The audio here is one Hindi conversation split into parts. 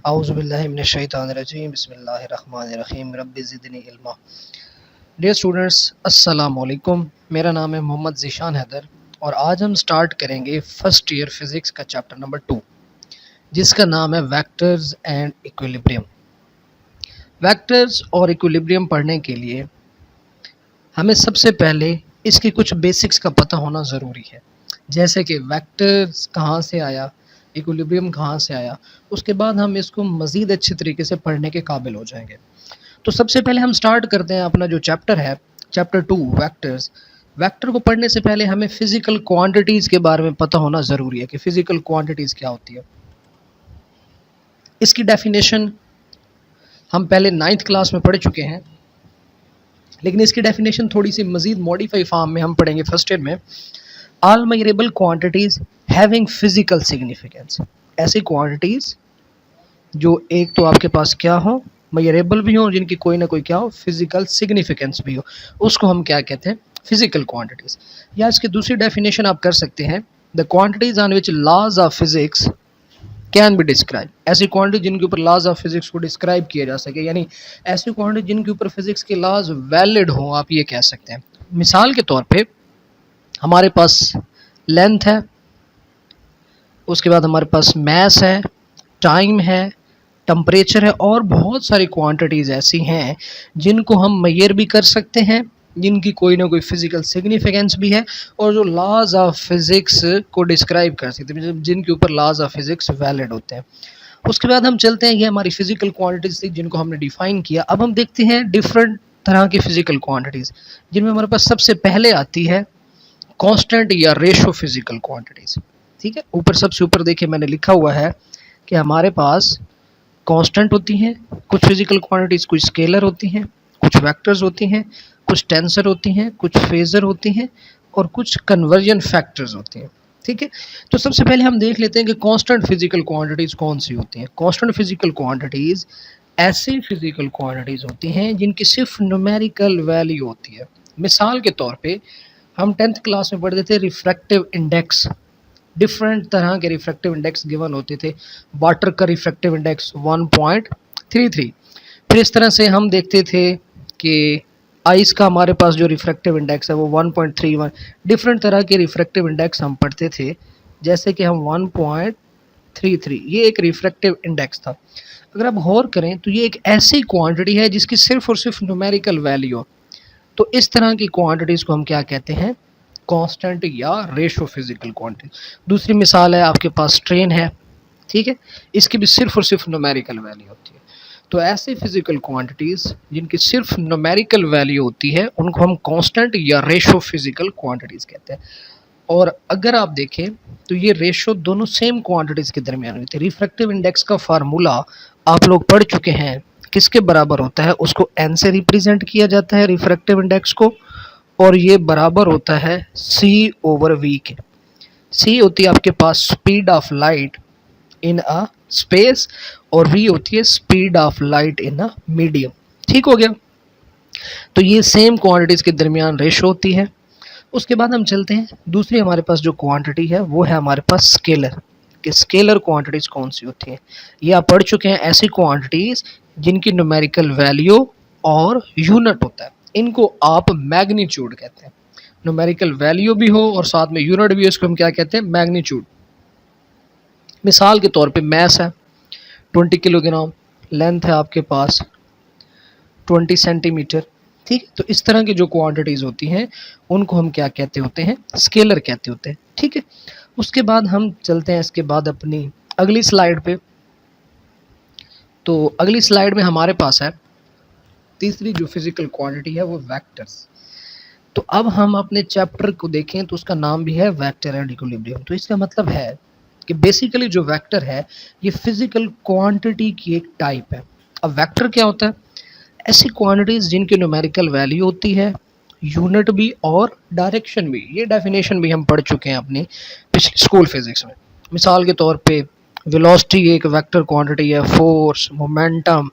औज़ुबिल्लाहि मिनश्शैतानिर्रजीम बिस्मिल्लाहिर्रहमानिर्रहीम रब्बि ज़िदनी इल्मा। डियर स्टूडेंट्स, अस्सलाम वालेकुम। मेरा नाम है मोहम्मद ज़ीशान हैदर और आज हम स्टार्ट करेंगे फर्स्ट ईयर फिज़िक्स का चैप्टर नंबर 2, जिसका नाम है वेक्टर्स एंड इक्विलिब्रियम। वेक्टर्स और इक्विलिब्रियम पढ़ने के लिए हमें सबसे पहले इसके कुछ बेसिक्स का पता होना ज़रूरी है, जैसे कि वेक्टर्स कहाँ से आया, इक्विलिब्रियम कहाँ से आया। उसके बाद हम इसको मज़ीद अच्छे तरीके से पढ़ने के काबिल हो जाएंगे। तो सबसे पहले हम स्टार्ट करते हैं अपना जो चैप्टर है, चैप्टर 2 वेक्टर्स। वेक्टर को पढ़ने से पहले हमें फ़िज़िकल क्वांटिटीज़ के बारे में पता होना ज़रूरी है कि फ़िज़िकल क्वांटिटीज़ क्या होती है। इसकी डेफिनेशन हम पहले 9th क्लास में पढ़ चुके हैं, लेकिन इसकी डेफिनेशन थोड़ी सी मज़ीद मॉडिफाई फॉर्म में हम पढ़ेंगे फर्स्ट ईयर में। All measurable quantities having physical significance, ऐसी क्वांटिटीज़ जो एक तो आपके पास क्या हो, मेजरेबल भी हो, जिनकी कोई ना कोई क्या हो, फिज़िकल सिग्निफिकेंस भी हो, उसको हम क्या कहते हैं, फिज़िकल क्वांटिटीज़। या इसकी दूसरी डेफिनेशन आप कर सकते हैं, the quantities on which laws of physics can be describe, ऐसी क्वांटिटी जिनके ऊपर लॉज ऑफ फिज़िक्स को डिस्क्राइब किया जा सके, यानी ऐसी क्वांटिटी जिनके ऊपर फिज़िक्स के लॉज वैलिड हो, आप ये कह सकते हैं। मिसाल के तौर पे हमारे पास लेंथ है, उसके बाद हमारे पास मैस है, टाइम है, टेम्परेचर है, और बहुत सारी क्वांटिटीज़ ऐसी हैं जिनको हम मेजर भी कर सकते हैं, जिनकी कोई ना कोई फिज़िकल सिग्निफिकेंस भी है, और जो लॉज ऑफ फिज़िक्स को डिस्क्राइब कर सकते हैं, जिनके ऊपर लॉज ऑफ फिज़िक्स वैलिड होते हैं। उसके बाद हम चलते हैं, ये हमारी फ़िज़िकल क्वांटिटीज़ थी जिनको हमने डिफ़ाइन किया। अब हम देखते हैं डिफरेंट तरह की फ़िज़िकल क्वांटिटीज़, जिनमें हमारे पास सबसे पहले आती है कांस्टेंट या रेशो फिज़िकल क्वांटिटीज़। ठीक है, ऊपर सबसे ऊपर देखिए मैंने लिखा हुआ है कि हमारे पास कांस्टेंट होती हैं कुछ फिज़िकल क्वांटिटीज़, कुछ स्केलर होती हैं, कुछ वेक्टर्स होती हैं, कुछ टेंसर होती हैं, कुछ फेज़र होती हैं, और कुछ कन्वर्जन फैक्टर्स होती हैं। ठीक है, तो सबसे पहले हम देख लेते हैं कि कांस्टेंट फिज़िकल क्वांटिटीज़ कौन सी होती हैं। कांस्टेंट फिज़िकल क्वांटिटीज़ ऐसी फिज़िकल क्वांटिटीज़ होती हैं जिनकी सिर्फ न्यूमेरिकल वैल्यू होती है। मिसाल के तौर पे हम 10th क्लास में पढ़ते थे रिफ्रैक्टिव इंडेक्स, डिफरेंट तरह के रिफ्रैक्टिव इंडेक्स गिवन होते थे। वाटर का रिफ्रैक्टिव इंडेक्स 1.33। फिर इस तरह से हम देखते थे कि आइस का हमारे पास जो रिफ्रैक्टिव इंडेक्स है वो 1.31। डिफरेंट तरह के रिफ्रैक्टिव इंडेक्स हम पढ़ते थे, जैसे कि हम 1.33, ये एक रिफ्रैक्टिव इंडेक्स था। अगर आप गौर करें तो ये एक ऐसी क्वांटिटी है जिसकी सिर्फ और सिर्फ न्यूमेरिकल वैल्यू हो। तो इस तरह की क्वांटिटीज़ को हम क्या कहते हैं, कांस्टेंट या रेशो फिज़िकल क्वांटिटी। दूसरी मिसाल है, आपके पास ट्रेन है, ठीक है, इसकी भी सिर्फ और सिर्फ न्यूमेरिकल वैल्यू होती है। तो ऐसे फिज़िकल क्वांटिटीज़ जिनकी सिर्फ न्यूमेरिकल वैल्यू होती है उनको हम कांस्टेंट या रेशो फिज़िकल क्वांटिटीज़ कहते हैं। और अगर आप देखें तो ये रेशो दोनों सेम क्वांटिटीज़ के दरमियान होती है। रिफ्रैक्टिव इंडेक्स का फार्मूला आप लोग पढ़ चुके हैं, किसके बराबर होता है, उसको एन से रिप्रेजेंट किया जाता है रिफ्रैक्टिव इंडेक्स को, और ये बराबर होता है c/v के। c होती है आपके पास speed of light in a space, और v होती है speed of light in a medium. ठीक हो गया, तो ये सेम क्वांटिटीज़ के दरमियान रेशो होती है। उसके बाद हम चलते हैं, दूसरी हमारे पास जो क्वांटिटी है वो है हमारे पास स्केलर, कि स्केलर क्वांटिटीज़ कौन सी होती हैं। ये आप पढ़ चुके हैं, ऐसी क्वांटिटीज़ जिनकी न्यूमेरिकल वैल्यू और यूनिट होता है, इनको आप मैग्नीट्यूड कहते हैं। न्यूमेरिकल वैल्यू भी हो और साथ में यूनिट भी हो, इसको हम क्या कहते हैं, मैग्नीट्यूड। मिसाल के तौर पे मैस है 20 किलोग्राम, लेंथ है आपके पास 20 सेंटीमीटर। ठीक, तो इस तरह की जो क्वांटिटीज़ होती हैं उनको हम क्या कहते होते हैं, स्केलर कहते होते हैं। ठीक है, उसके बाद हम चलते हैं इसके बाद अपनी अगली स्लाइड पे। तो अगली स्लाइड में हमारे पास है तीसरी जो फिज़िकल क्वांटिटी है वो वेक्टर्स। तो अब हम अपने चैप्टर को देखें तो उसका नाम भी है वेक्टर एंड इक्विलिब्रियम। तो इसका मतलब है कि बेसिकली जो वेक्टर है ये फिज़िकल क्वांटिटी की एक टाइप है। अब वेक्टर क्या होता है, ऐसी क्वांटिटीज़ जिनकी न्यूमेरिकल वैल्यू होती है, यूनिट भी और डायरेक्शन भी। ये डेफिनेशन भी हम पढ़ चुके हैं अपने पिछले स्कूल फिज़िक्स में। मिसाल के तौर पे वेलोसिटी एक वेक्टर क्वांटिटी है, फोर्स, मोमेंटम,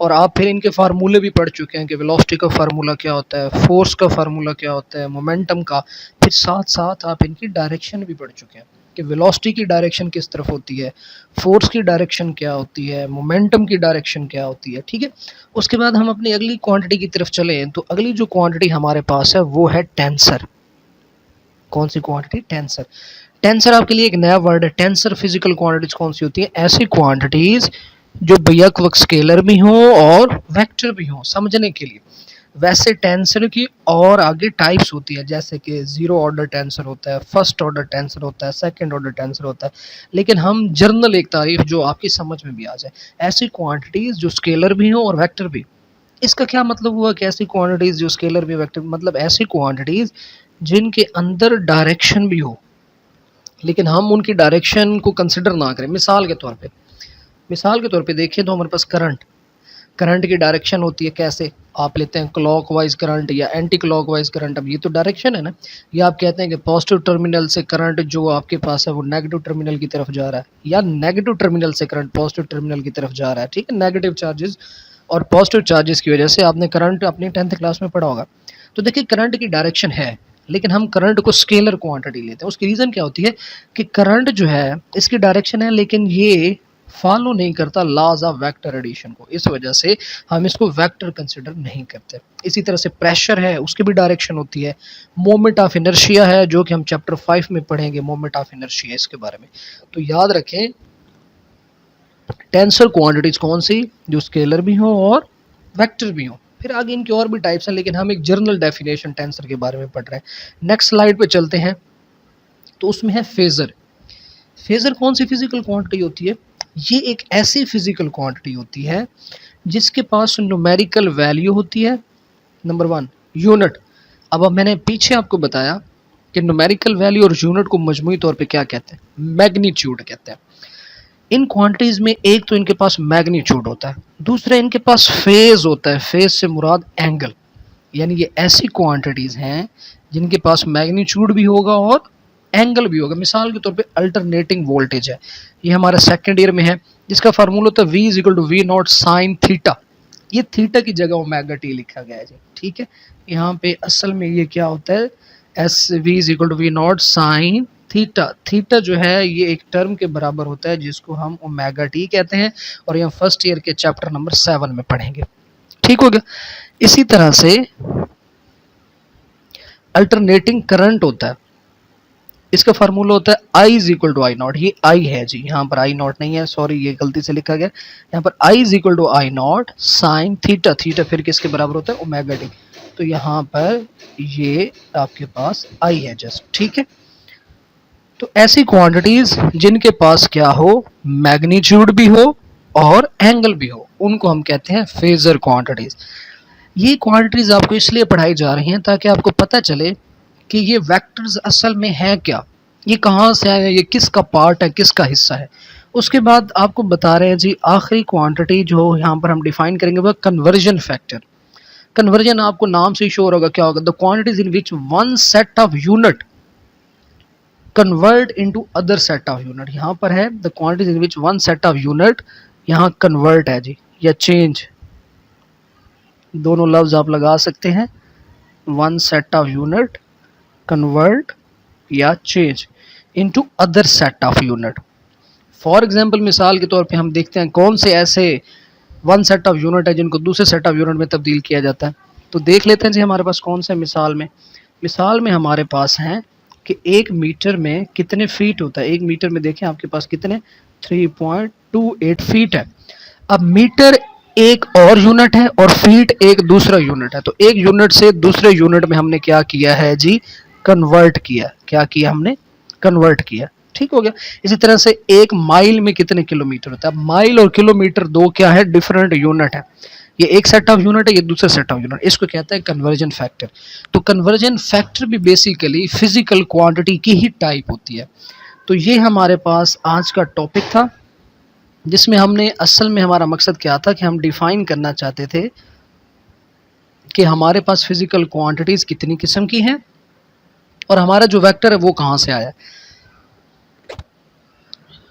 और आप फिर इनके फार्मूले भी पढ़ चुके हैं कि वेलोसिटी का फार्मूला क्या होता है, फोर्स का फार्मूला क्या होता है, मोमेंटम का, फिर साथ साथ आप इनकी डायरेक्शन भी पढ़ चुके हैं। कि वेलोसिटी की डायरेक्शन किस तरफ होती है, फोर्स की डायरेक्शन क्या होती है, मोमेंटम की डायरेक्शन क्या होती है, ठीक है। उसके बाद हम अपनी अगली क्वांटिटी की तरफ चलें तो अगली जो क्वांटिटी हमारे पास है वो है टेंसर। कौन सी क्वांटिटी? टेंसर। टेंसर आपके लिए एक नया वर्ड है। टेंसर फिजिकल क्वांटिटीज कौन सी होती है? ऐसी क्वांटिटीज जो बेयक व स्केलर भी हो और वेक्टर भी हो, समझने के लिए। वैसे टेंसर की और आगे टाइप्स होती है, जैसे कि जीरो ऑर्डर टेंसर होता है, फर्स्ट ऑर्डर टेंसर होता है, सेकंड ऑर्डर टेंसर होता है। लेकिन हम जर्नल एक तारीफ जो आपकी समझ में भी आ जाए, ऐसी क्वांटिटीज जो स्केलर भी हो और वेक्टर भी। इसका क्या मतलब हुआ कि ऐसी क्वांटिटीज जो स्केलर भी वेक्टर, मतलब ऐसी क्वांटिटीज जिनके अंदर डायरेक्शन भी हो लेकिन हम उनकी डायरेक्शन को कंसिडर ना करें। मिसाल के तौर पे देखिए तो हमारे पास करंट की डायरेक्शन होती है। कैसे? आप लेते हैं क्लॉकवाइज करंट या एंटी क्लॉकवाइज करंट। अब ये तो डायरेक्शन है ना। ये आप कहते हैं कि पॉजिटिव टर्मिनल से करंट जो आपके पास है वो नेगेटिव टर्मिनल की तरफ जा रहा है, या नेगेटिव टर्मिनल से करंट पॉजिटिव टर्मिनल की तरफ जा रहा है, ठीक है। नेगेटिव चार्जेस और पॉजिटिव चार्जेस की वजह से आपने करंट अपनी 10th क्लास में पढ़ा होगा। तो देखिए करंट की डायरेक्शन है, लेकिन हम करंट को स्केलर क्वांटिटी लेते हैं। उसकी रीज़न क्या होती है कि करंट जो है इसकी डायरेक्शन है, लेकिन ये फॉलो नहीं करता लॉज ऑफ वेक्टर एडिशन को। इस वजह से हम इसको वेक्टर कंसिडर नहीं करते। इसी तरह से प्रेशर है, उसकी भी डायरेक्शन होती है। मोमेंट ऑफ इनर्शिया है, जो कि हम चैप्टर 5 में पढ़ेंगे, मोमेंट ऑफ इनर्शिया इसके बारे में। तो याद रखें टेंसर क्वांटिटीज कौन सी? जो स्केलर भी हो और वेक्टर भी हो। फिर आगे इनके और भी टाइप्स हैं, लेकिन हम एक जनरल डेफिनेशन टेंसर के बारे में पढ़ रहे हैं। नेक्स्ट स्लाइड पे चलते हैं तो उसमें है फेजर। फेजर कौन सी फिजिकल क्वांटिटी होती है? ये एक ऐसी फिजिकल क्वांटिटी होती है जिसके पास न्यूमेरिकल वैल्यू होती है। Number 1 unit. अब मैंने पीछे आपको बताया कि न्यूमेरिकल वैल्यू और यूनिट को मजमूई तौर पे क्या कहते हैं? मैग्नीट्यूड कहते हैं। इन क्वांटिटीज में एक तो इनके पास मैग्नीट्यूड होता है, दूसरा इनके पास फेज होता है। फेज से मुराद एंगल, यानी ये ऐसी क्वांटिटीज हैं जिनके पास मैग्नीट्यूड भी होगा और एंगल भी होगा। मिसाल के तौर पे अल्टरनेटिंग वोल्टेज है, ये हमारा सेकंड ईयर में है, जिसका फार्मूला होता है V = V0 sin थीटा। ये थीटा की जगह ओमेगा टी लिखा गया है जी, ठीक है। यहाँ पे असल में ये क्या होता है? V = V0 sin theta. Theta जो है ये एक टर्म के बराबर होता है जिसको हम ओमेगा टी कहते हैं, और ये फर्स्ट ईयर के चैप्टर नंबर 7 में पढ़ेंगे, ठीक हो गया। इसी तरह से अल्टरनेटिंग करंट होता है, इसका फार्मूला होता है I = I0। ये I है जी, यहाँ पर I0 नहीं है, सॉरी ये गलती से लिखा गया। यहाँ पर I = I0 sin theta. Theta फिर किसके बराबर होता है? Omega T. तो यहाँ पर ये आपके पास I है जस्ट, ठीक है। तो ऐसी क्वांटिटीज जिनके पास क्या हो? मैग्नीट्यूड भी हो और एंगल भी हो, उनको हम कहते हैं फेजर क्वांटिटीज। ये क्वांटिटीज आपको इसलिए पढ़ाई जा रही हैं ताकि आपको पता चले कि ये वेक्टर्स असल में है क्या, ये कहाँ से आए, ये किसका पार्ट है, किसका हिस्सा है। उसके बाद आपको बता रहे हैं जी आखिरी क्वांटिटी जो यहाँ पर हम डिफाइन करेंगे वह कन्वर्जन फैक्टर। कन्वर्जन आपको नाम से ही श्योर होगा क्या होगा? The quantities in which one set of unit convert into other set of unit. यहाँ पर है the quantities in which one set of unit, यहाँ कन्वर्ट है जी, या चेंज, दोनों लफ्ज आप लगा सकते हैं। One set of unit convert या change into other set of unit. For example मिसाल के तौर पे हम देखते हैं कौन से ऐसे वन सेट ऑफ यूनिट है जिनको दूसरे सेट ऑफ यूनिट में तब्दील किया जाता है। तो देख लेते हैं जी हमारे पास कौन से मिसाल में हमारे पास हैं कि 1 मीटर में कितने फीट होता है। 1 मीटर में देखें आपके पास कितने 3.28 फीट है। अब मीटर एक और यूनिट है और फीट एक दूसरा यूनिट है। तो एक यूनिट से दूसरे यूनिट में हमने क्या किया है जी? कन्वर्ट किया। क्या किया हमने? कन्वर्ट किया, ठीक हो गया। इसी तरह से 1 माइल में कितने किलोमीटर होता है? माइल और किलोमीटर दो क्या है? डिफरेंट यूनिट है। ये एक सेट ऑफ यूनिट है, ये दूसरा सेट ऑफ यूनिट, इसको कहते हैं कन्वर्जन फैक्टर। तो कन्वर्जन फैक्टर भी बेसिकली फिजिकल क्वांटिटी की ही टाइप होती है। तो ये हमारे पास आज का टॉपिक था, जिसमें हमने असल में हमारा मकसद क्या था कि हम डिफाइन करना चाहते थे कि हमारे पास फिजिकल क्वांटिटीज कितनी किस्म की हैं और हमारा जो वेक्टर है वो कहाँ से आया।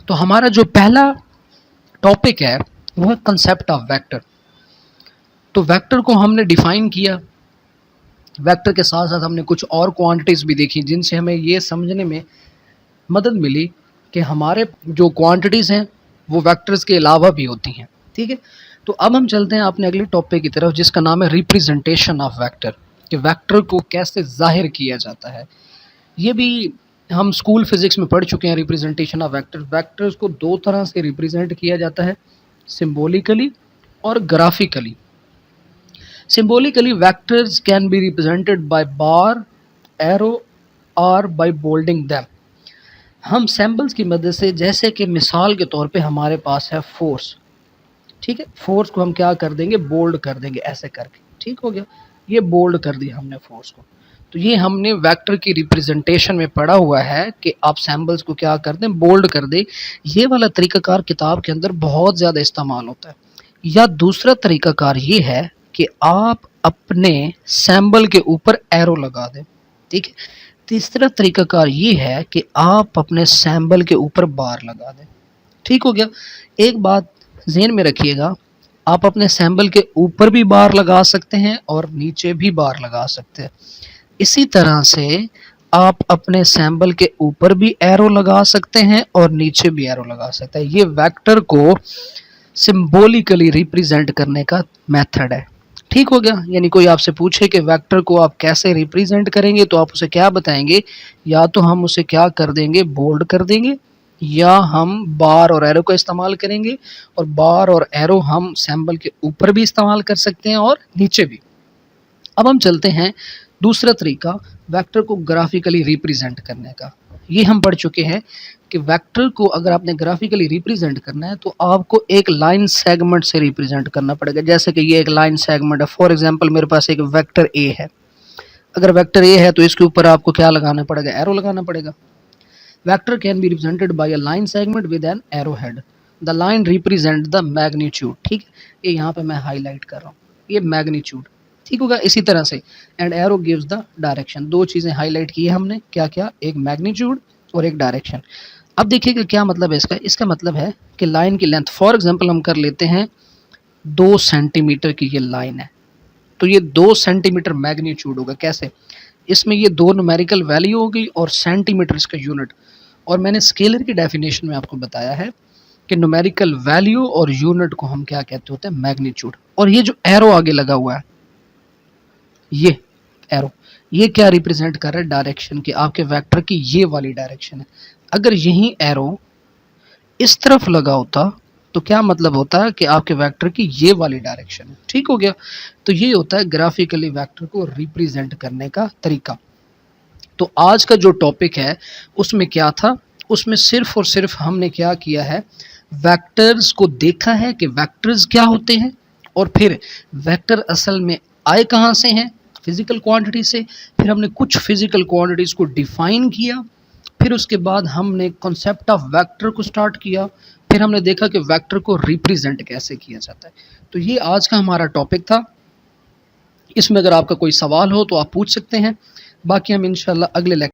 तो हमारा जो पहला टॉपिक है वो है कंसेप्ट ऑफ वेक्टर। तो वेक्टर को हमने डिफाइन किया, वेक्टर के साथ साथ हमने कुछ और क्वांटिटीज भी देखी जिनसे हमें ये समझने में मदद मिली कि हमारे जो क्वांटिटीज़ हैं वो वेक्टर्स के अलावा भी होती हैं, ठीक है। तो अब हम चलते हैं अपने अगले टॉपिक की तरफ, जिसका नाम है रिप्रेजेंटेशन ऑफ वेक्टर, कि वेक्टर को कैसे ज़ाहिर किया जाता है। ये भी हम स्कूल फिज़िक्स में पढ़ चुके हैं। रिप्रेजेंटेशन ऑफ वेक्टर्स, वेक्टर्स को दो तरह से रिप्रेजेंट किया जाता है, सिम्बोलिकली और graphically. Symbolically, vectors can be represented by bar, arrow और by bolding them। हम सैम्बल्स की मदद से, जैसे कि मिसाल के तौर पे हमारे पास है फोर्स, ठीक है, फोर्स को हम क्या कर देंगे, बोल्ड कर देंगे ऐसे करके, ठीक हो गया, ये बोल्ड कर दिया हमने फोर्स को। तो ये हमने वेक्टर की रिप्रेजेंटेशन में पढ़ा हुआ है कि आप सैम्बल्स को क्या कर दें, बोल्ड कर दें। ये वाला तरीकाकार किताब के अंदर बहुत ज़्यादा इस्तेमाल होता है। या दूसरा तरीकाकार ये है कि आप अपने सैम्बल के ऊपर एरो लगा दें, ठीक है। तीसरा तरीकाकार ये है कि आप अपने सैम्बल के ऊपर बार लगा दें, ठीक हो गया। एक बात ज़हन में रखिएगा, आप अपने सैम्बल के ऊपर भी बार लगा सकते हैं और नीचे भी बार लगा सकते हैं। इसी तरह से आप अपने सैम्बल के ऊपर भी एरो लगा सकते हैं और नीचे भी एरो लगा सकते हैं। ये वेक्टर को सिम्बोलिकली रिप्रेजेंट करने का मेथड है, ठीक हो गया। यानी कोई आपसे पूछे कि वेक्टर को आप कैसे रिप्रेजेंट करेंगे, तो आप उसे क्या बताएंगे, या तो हम उसे क्या कर देंगे, बोल्ड कर देंगे, या हम बार और एरो का इस्तेमाल करेंगे। और बार और एरो हम सैम्बल के ऊपर भी इस्तेमाल कर सकते हैं और नीचे भी। अब हम चलते हैं दूसरा तरीका, वेक्टर को ग्राफिकली रिप्रेजेंट करने का। ये हम पढ़ चुके हैं कि वेक्टर को अगर आपने ग्राफिकली रिप्रेजेंट करना है तो आपको एक लाइन सेगमेंट से रिप्रेजेंट करना पड़ेगा। जैसे कि ये एक लाइन सेगमेंट है, फॉर एग्जांपल मेरे पास एक वेक्टर ए है। अगर वेक्टर ए है तो इसके ऊपर आपको क्या लगाना पड़ेगा, एरो लगाना पड़ेगा। Vector can be represented by a line segment with an arrow head. The line represent the magnitude, ठीक, ये यहाँ पे मैं हाईलाइट कर रहा हूँ, ये मैग्नीट्यूड, ठीक होगा। इसी तरह से and arrow gives the direction. दो चीज़ें हाईलाइट की है हमने, क्या क्या, एक मैग्नीट्यूड और एक डायरेक्शन। अब देखिए कि क्या मतलब है इसका। इसका मतलब है कि लाइन की लेंथ, फॉर एग्जांपल हम कर लेते हैं 2 सेंटीमीटर की ये लाइन है, तो ये 2 सेंटीमीटर मैग्नीट्यूड होगा। कैसे, इसमें ये दो न्यूमेरिकल वैल्यू होगी और सेंटीमीटर इसका यूनिट। और मैंने स्केलर की डेफिनेशन में आपको बताया है कि न्यूमेरिकल वैल्यू और यूनिट को हम क्या कहते होते हैं, मैग्नीट्यूड। और ये जो एरो आगे लगा हुआ है, ये एरो, ये क्या रिप्रेजेंट कर रहा है, डायरेक्शन की, आपके वेक्टर की ये वाली डायरेक्शन है। अगर यही एरो इस तरफ लगा होता तो क्या मतलब होता है कि आपके वेक्टर की ये वाली डायरेक्शन है, ठीक हो गया। तो ये होता है ग्राफिकली वेक्टर को रिप्रेजेंट करने का तरीका। तो आज का जो टॉपिक है उसमें क्या था, उसमें सिर्फ और सिर्फ हमने क्या किया है, वेक्टर्स को देखा है कि वेक्टर्स क्या होते हैं, और फिर वेक्टर असल में आए कहाँ से हैं, फिजिकल क्वांटिटी से। फिर हमने कुछ फिजिकल क्वांटिटीज़ को डिफाइन किया, फिर उसके बाद हमने कॉन्सेप्ट ऑफ वेक्टर को स्टार्ट किया, फिर हमने देखा कि वेक्टर को रिप्रेजेंट कैसे किया जाता है। तो ये आज का हमारा टॉपिक था। इसमें अगर आपका कोई सवाल हो तो आप पूछ सकते हैं, बाकी हम इंशाल्लाह अगले